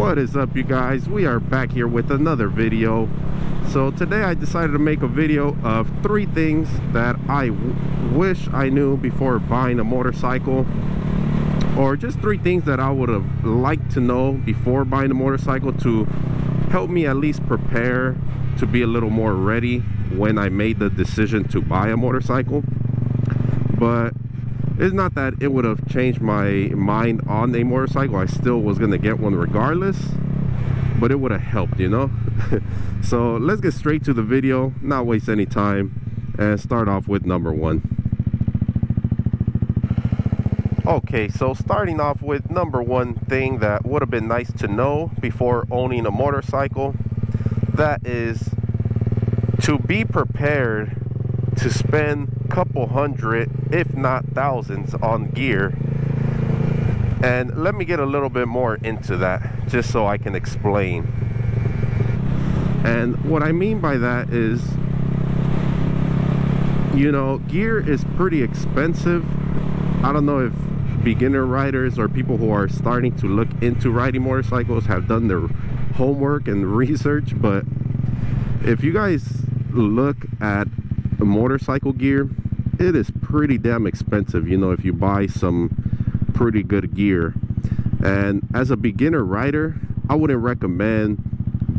What is up, you guys? We are back here with another video. So today I decided to make a video of 3 things that I wish I knew before buying a motorcycle, or just 3 things that I would have liked to know before buying a motorcycle to help me at least prepare to be a little more ready when I made the decision to buy a motorcycle. But it's not that it would have changed my mind on a motorcycle. I still was gonna get one regardless, but it would have helped, you know. So let's get straight to the video, not waste any time, and start off with number 1. Okay, so starting off with number 1 thing that would have been nice to know before owning a motorcycle, that is to be prepared to spend a couple hundred, if not thousands, on gear. And let me get a little bit more into that just so I can explain. And what I mean by that is, you know, gear is pretty expensive. I don't know if beginner riders or people who are starting to look into riding motorcycles have done their homework and research, but if you guys look at motorcycle gear, it is pretty damn expensive, you know, if you buy some pretty good gear. And as a beginner rider, I wouldn't recommend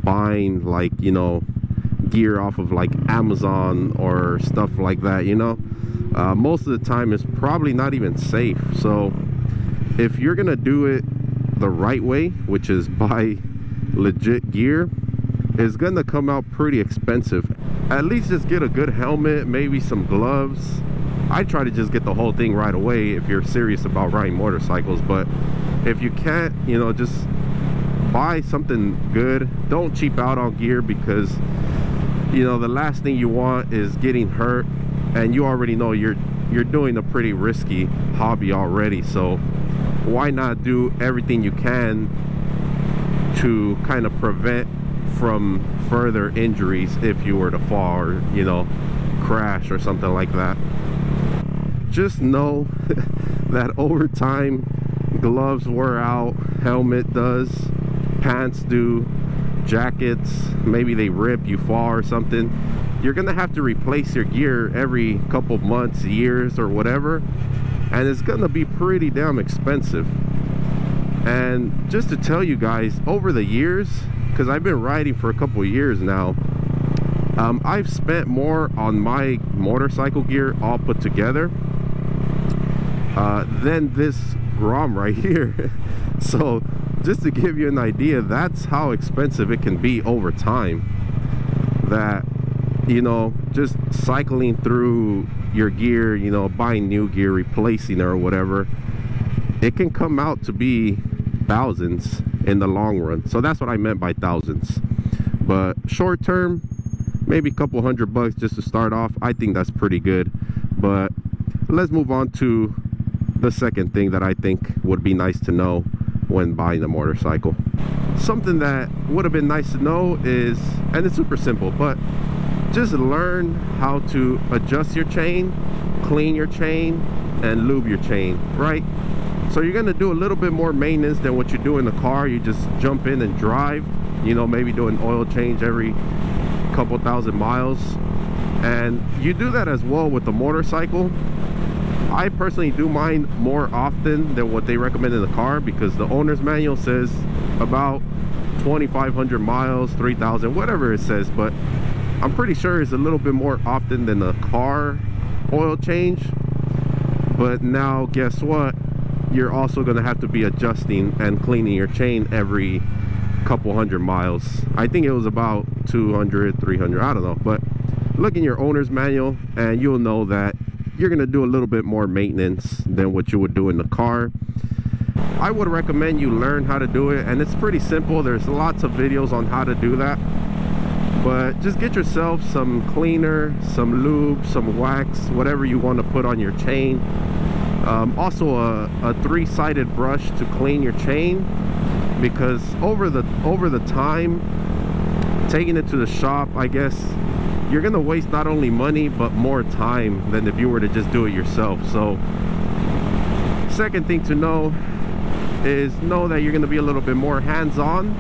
buying, like, you know, gear off of like Amazon or stuff like that, you know. Most of the time it's probably not even safe. So if you're gonna do it the right way, which is buy legit gear, it's gonna come out pretty expensive. At least just get a good helmet, maybe some gloves. I try to just get the whole thing right away if you're serious about riding motorcycles. But if you can't, you know, just buy something good. Don't cheap out on gear, because, you know, the last thing you want is getting hurt, and you already know you're doing a pretty risky hobby already. So why not do everything you can to kind of prevent from further injuries if you were to fall or, you know, crash or something like that. Just know that over time, gloves wear out, helmet does, pants do, jackets, maybe they rip, you fall or something. You're gonna have to replace your gear every couple months, years, or whatever, and it's gonna be pretty damn expensive. And just to tell you guys, over the years, because I've been riding for a couple years now, I've spent more on my motorcycle gear all put together than this Grom right here. So just to give you an idea, that's how expensive it can be over time. That, you know, just cycling through your gear, you know, buying new gear, replacing it or whatever, it can come out to be thousands in the long run. So that's what I meant by thousands. But short term, maybe a couple $100 just to start off, I think that's pretty good. But let's move on to the second thing that I think would be nice to know when buying a motorcycle. Something that would have been nice to know is, and it's super simple, but just learn how to adjust your chain, clean your chain, and lube your chain, right? So you're gonna do a little bit more maintenance than what you do in the car. You just jump in and drive, you know, maybe do an oil change every couple thousand miles. And you do that as well with the motorcycle. I personally do mine more often than what they recommend in the car, because the owner's manual says about 2,500 miles, 3,000, whatever it says, but I'm pretty sure it's a little bit more often than a car oil change. But now guess what? You're also going to have to be adjusting and cleaning your chain every couple hundred miles. I think it was about 200, 300, I don't know. But look in your owner's manual and you'll know that you're going to do a little bit more maintenance than what you would do in the car. I would recommend you learn how to do it, and it's pretty simple. There's lots of videos on how to do that. But just get yourself some cleaner, some lube, some wax, whatever you want to put on your chain. Also a 3-sided brush to clean your chain, because over the time taking it to the shop, I guess you're gonna waste not only money but more time than if you were to just do it yourself. So second thing to know, is know that you're going to be a little bit more hands-on.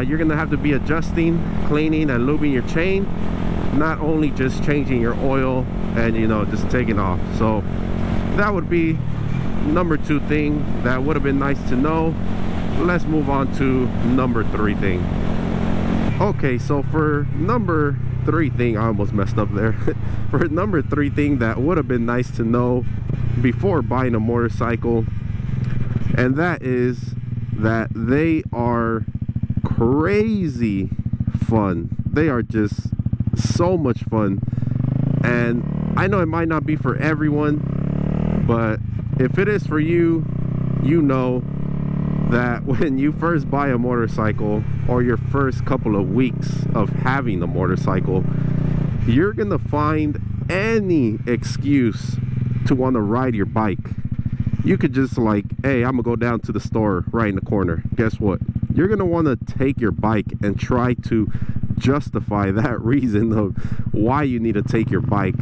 You're going to have to be adjusting, cleaning, and lubing your chain, not only just changing your oil and, you know, just taking off. So that would be number 2 thing that would have been nice to know. Let's move on to number 3 thing. Okay, so for number 3 thing, I almost messed up there. For number 3 thing that would have been nice to know before buying a motorcycle, and that is that they are crazy fun. They are just so much fun. And I know it might not be for everyone, but if it is for you, you know that when you first buy a motorcycle, or your first couple of weeks of having a motorcycle, you're gonna find any excuse to want to ride your bike. You could just like, hey, I'm gonna go down to the store right in the corner. Guess what? You're gonna want to take your bike and try to justify that reason of why you need to take your bike.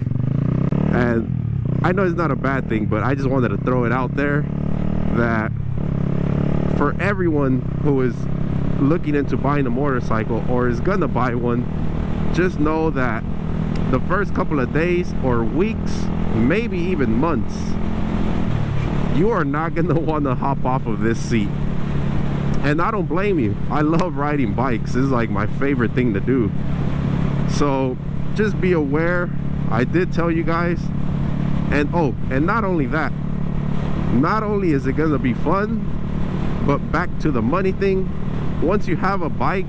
And I know it's not a bad thing, but I just wanted to throw it out there that for everyone who is looking into buying a motorcycle or is gonna buy one, just know that the first couple of days or weeks, maybe even months, you are not gonna want to hop off of this seat. And I don't blame you. I love riding bikes. This is like my favorite thing to do. So just be aware. I did tell you guys. And oh, and not only that, not only is it gonna be fun, but back to the money thing, once you have a bike,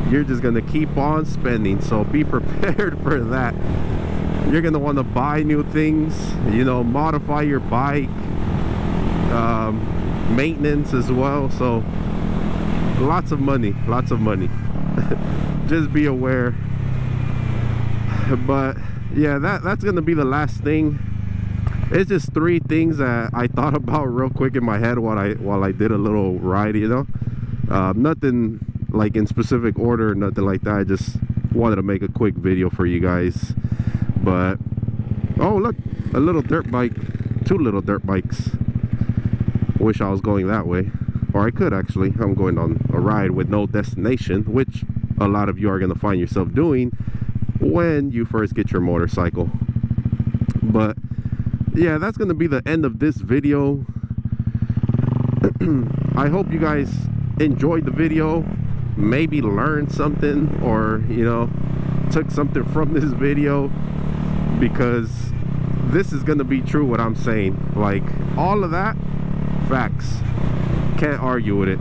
you're just gonna keep on spending. So be prepared for that. You're gonna want to buy new things, you know, modify your bike, maintenance as well. So lots of money, lots of money. Just be aware. But yeah, that's gonna be the last thing. It's just 3 things that I thought about real quick in my head while I did a little ride, you know. Nothing like in specific order, nothing like that. I just wanted to make a quick video for you guys. But oh look, a little dirt bike, 2 little dirt bikes. Wish I was going that way, or I could actually. I'm going on a ride with no destination, which a lot of you are going to find yourself doing when you first get your motorcycle. But yeah, that's going to be the end of this video. I hope you guys enjoyed the video, maybe learned something, or you know, took something from this video, because this is going to be true what I'm saying. Like all of that, facts, can't argue with it.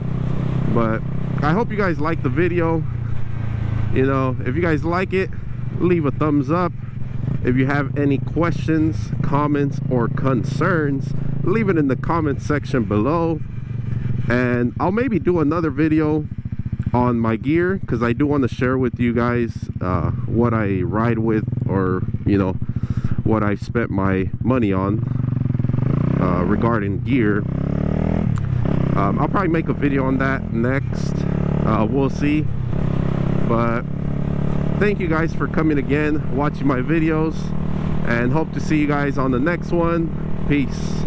But I hope you guys like the video. You know, if you guys like it, leave a thumbs up. If you have any questions, comments, or concerns, leave it in the comment section below, and I'll maybe do another video on my gear, because I do want to share with you guys what I ride with, or you know, what I've spent my money on regarding gear. I'll probably make a video on that next. We'll see. But thank you guys for coming again, watching my videos, and hope to see you guys on the next one. Peace.